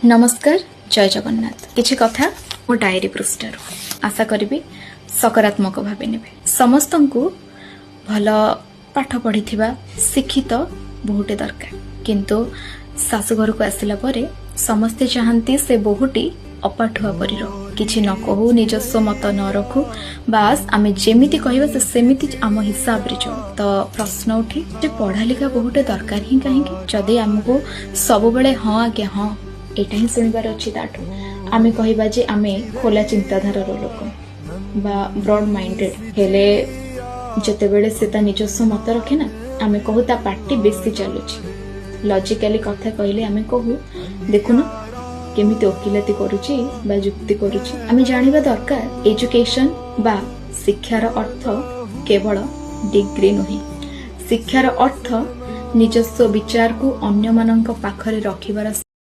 नमस्कार जय जगन्नाथ किछि कथा मो डायरी पृष्ठर आशा करी सकारात्मक भाव ने समस्त को भल पाठ पढ़ी शिक्षित बहुटे दरकार किंतु शाशुघर को आसला परे समस्ते चाहती से बहुटी अपाठुआ परी किछि न कहू निजस्व मत न रखू बास आमे जेमिति कहबा से सेमिति आम हिसाब रे चल तो प्रश्न उठी जे पढ़ा लिखा बहुटे दरकार ही कहीं जदि आमको सब बेले हाँ आगे हाँ एटा ही सुनिबार अछि ताठू आमे कहबा जे आमे खोला चिंताधार लोक बा ब्रॉड माइंडेड हेले जते बेले सेता निजस्व मत रखे ना आमे कहू ता पार्टी बेसी चलुची लॉजिकली कथा कहले आमे कहू देखुन केमिति ओकिलाती करूची बा युक्ति करूची आमे जानिबा दरकार एजुकेशन बा शिक्षार अर्थ केवल डिग्री नुहे शिक्षार अर्थ निजस्व विचार को अन्य मानक पाखरे रखिबार